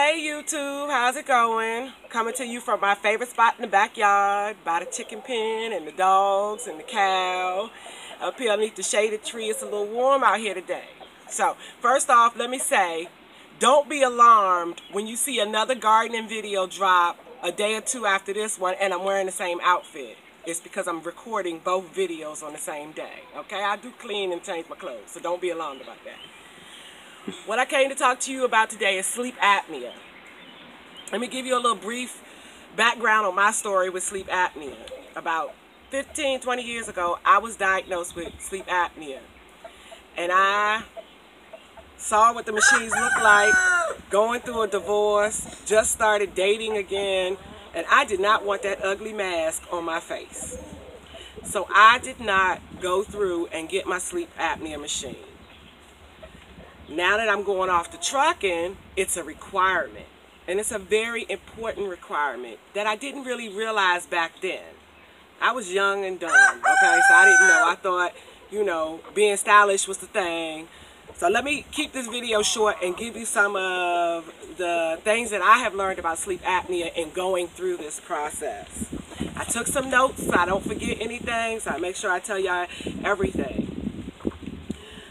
Hey YouTube, how's it going? Coming to you from my favorite spot in the backyard, by the chicken pen and the dogs and the cow. Up here underneath the shaded tree, it's a little warm out here today. So, first off, let me say, don't be alarmed when you see another gardening video drop a day or two after this one and I'm wearing the same outfit. It's because I'm recording both videos on the same day, okay? I do clean and change my clothes, so don't be alarmed about that. What I came to talk to you about today is sleep apnea. Let me give you a little brief background on my story with sleep apnea. About 15, 20 years ago, I was diagnosed with sleep apnea. And I saw what the machines looked like, going through a divorce, just started dating again, and I did not want that ugly mask on my face. So I did not go through and get my sleep apnea machine. Now that I'm going off to trucking, it's a requirement. And it's a very important requirement that I didn't really realize back then. I was young and dumb, okay? So I didn't know. I thought, you know, being stylish was the thing. So let me keep this video short and give you some of the things that I have learned about sleep apnea and going through this process. I took some notes so I don't forget anything, so I make sure I tell y'all everything.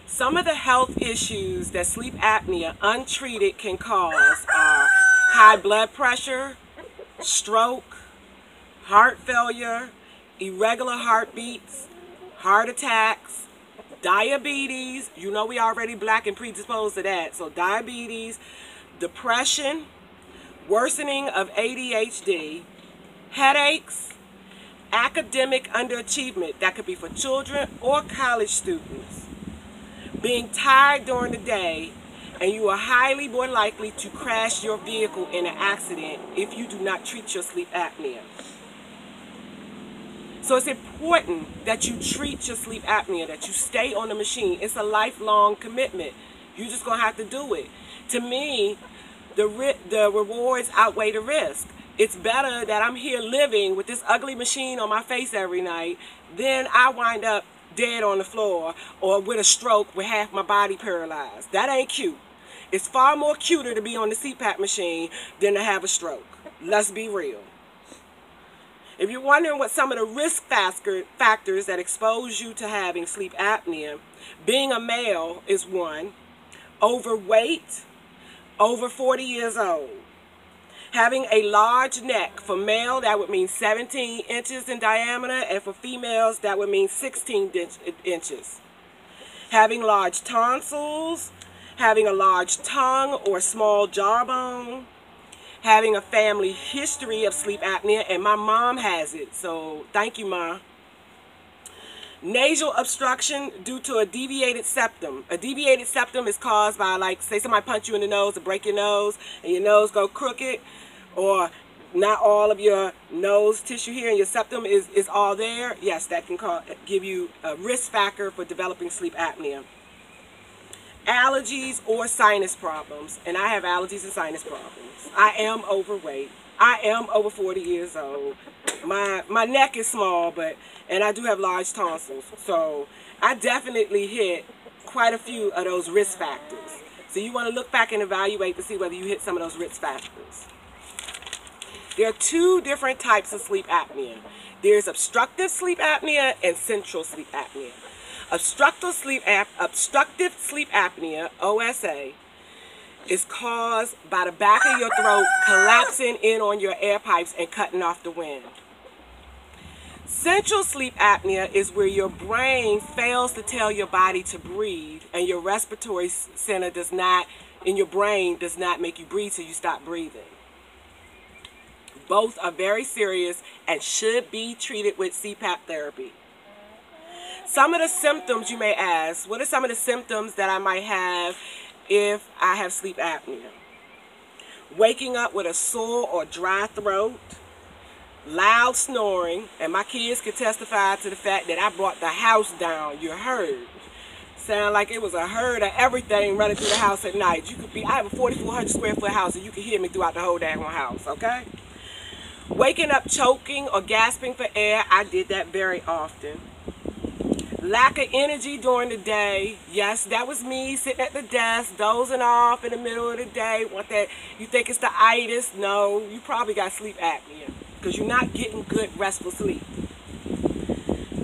Some of the health issues that sleep apnea untreated can cause are high blood pressure, stroke, heart failure, irregular heartbeats, heart attacks, diabetes. You know we already black and predisposed to that. So diabetes, depression, worsening of ADHD, headaches, academic underachievement. That could be for children or college students. Being tired during the day, and you are highly more likely to crash your vehicle in an accident if you do not treat your sleep apnea. So it's important that you treat your sleep apnea, that you stay on the machine. It's a lifelong commitment. You're just going to have to do it. To me, the rewards outweigh the risk. It's better that I'm here living with this ugly machine on my face every night than I wind up dead on the floor or with a stroke with half my body paralyzed. That ain't cute. It's far more cuter to be on the CPAP machine than to have a stroke. Let's be real. If you're wondering what some of the risk factors that expose you to having sleep apnea, being a male is one, overweight, over 40 years old. Having a large neck, for male that would mean 17 inches in diameter, and for females that would mean 16 inches. Having large tonsils, having a large tongue or small jawbone, having a family history of sleep apnea, and my mom has it, so thank you, Ma. Nasal obstruction due to a deviated septum. A deviated septum is caused by, like, say somebody punch you in the nose or break your nose and your nose go crooked, or not all of your nose tissue here and your septum is all there. Yes, that can give you a risk factor for developing sleep apnea. Allergies or sinus problems, and I have allergies and sinus problems. I am overweight. I am over 40 years old. My neck is small, and I do have large tonsils. So I definitely hit quite a few of those risk factors. So you want to look back and evaluate to see whether you hit some of those risk factors. There are two different types of sleep apnea. There's obstructive sleep apnea and central sleep apnea. Obstructive sleep apnea, OSA, is caused by the back of your throat collapsing in on your air pipes and cutting off the wind. Central sleep apnea is where your brain fails to tell your body to breathe, and your respiratory center in your brain does not make you breathe, so you stop breathing. Both are very serious and should be treated with CPAP therapy. Some of the symptoms you may ask, what are some of the symptoms that I might have if I have sleep apnea? Waking up with a sore or dry throat, loud snoring, and my kids can testify to the fact that I brought the house down. You heard. Sound like it was a herd of everything running through the house at night. I have a 4,400 square foot house, and you can hear me throughout the whole damn house, okay? Waking up choking or gasping for air, I did that very often. Lack of energy during the day. Yes, that was me sitting at the desk, dozing off in the middle of the day. Want that? You think it's the itis? No, you probably got sleep apnea because you're not getting good restful sleep.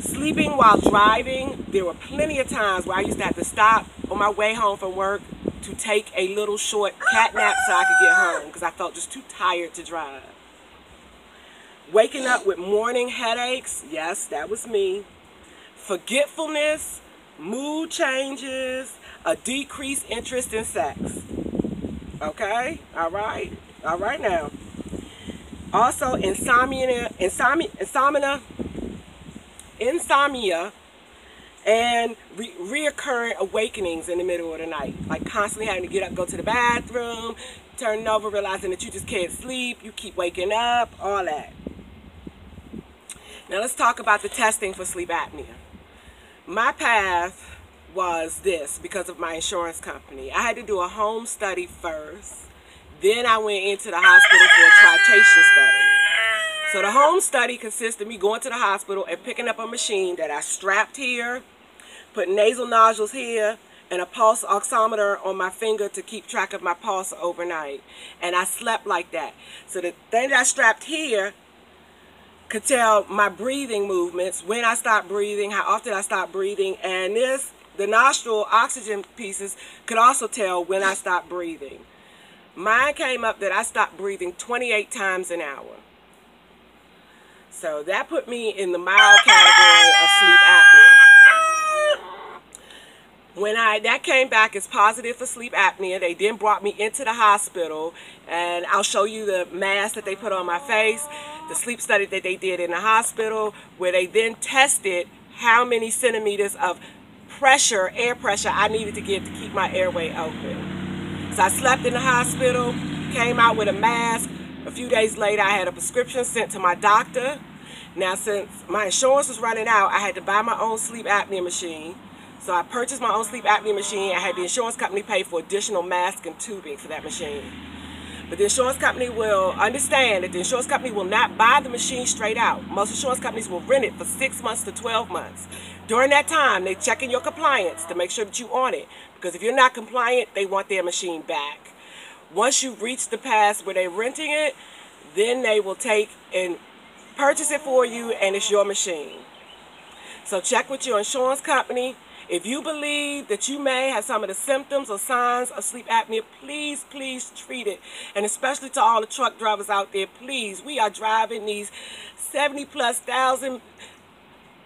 Sleeping while driving. There were plenty of times where I used to have to stop on my way home from work to take a little short cat nap so I could get home because I felt just too tired to drive. Waking up with morning headaches. Yes, that was me. Forgetfulness, mood changes, a decreased interest in sex. Okay? All right now. Also, insomnia, and reoccurring awakenings in the middle of the night. Like constantly having to get up, go to the bathroom, turning over, realizing that you just can't sleep, you keep waking up, all that. Now let's talk about the testing for sleep apnea. My path was this because of my insurance company. I had to do a home study first. Then I went into the hospital for a titration study. So the home study consists of me going to the hospital and picking up a machine that I strapped here, put nasal nodules here, and a pulse oximeter on my finger to keep track of my pulse overnight. And I slept like that. So the thing that I strapped here could tell my breathing movements, when I stopped breathing, how often I stopped breathing, and the nostril oxygen pieces could also tell when I stopped breathing. Mine came up that I stopped breathing 28 times an hour. So that put me in the mild category of sleep apnea. When that came back as positive for sleep apnea, they then brought me into the hospital, and I'll show you the mask that they put on my face, the sleep study that they did in the hospital, where they then tested how many centimeters of pressure, air pressure, I needed to get to keep my airway open. So I slept in the hospital, came out with a mask. A few days later, I had a prescription sent to my doctor. Now, since my insurance was running out, I had to buy my own sleep apnea machine. So I purchased my own sleep apnea machine. I had the insurance company pay for additional mask and tubing for that machine. But the insurance company will understand that the insurance company will not buy the machine straight out. Most insurance companies will rent it for 6 months to 12 months. During that time, they're checking your compliance to make sure that you're on it. Because if you're not compliant, they want their machine back. Once you reach the pass where they're renting it, then they will take and purchase it for you, and it's your machine. So check with your insurance company. If you believe that you may have some of the symptoms or signs of sleep apnea, please, please treat it. And especially to all the truck drivers out there, please. We are driving these 70+ thousand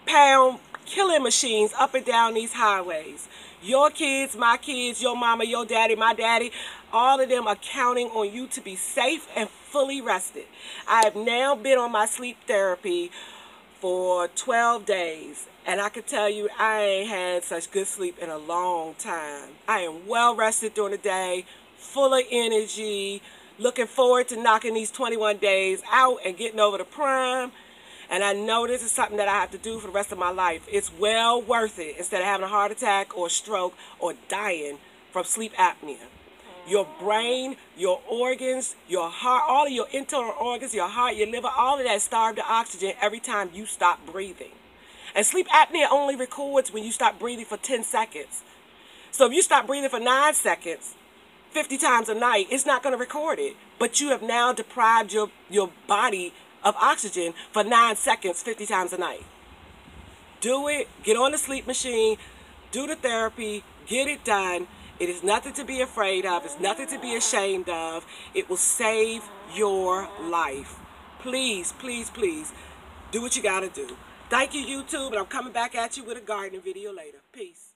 pound killing machines up and down these highways. Your kids, my kids, your mama, your daddy, my daddy, all of them are counting on you to be safe and fully rested. I have now been on my sleep therapy for 12 days. And I can tell you, I ain't had such good sleep in a long time. I am well rested during the day, full of energy, looking forward to knocking these 21 days out and getting over the prime. And I know this is something that I have to do for the rest of my life. It's well worth it instead of having a heart attack or stroke or dying from sleep apnea. Your brain, your organs, your heart, all of your internal organs, your heart, your liver, all of that starve to oxygen every time you stop breathing. And sleep apnea only records when you stop breathing for 10 seconds. So if you stop breathing for 9 seconds, 50 times a night, it's not going to record it. But you have now deprived your body of oxygen for 9 seconds, 50 times a night. Do it. Get on the sleep machine. Do the therapy. Get it done. It is nothing to be afraid of. It's nothing to be ashamed of. It will save your life. Please, please, please, do what you got to do. Thank you, YouTube, and I'm coming back at you with a gardening video later. Peace.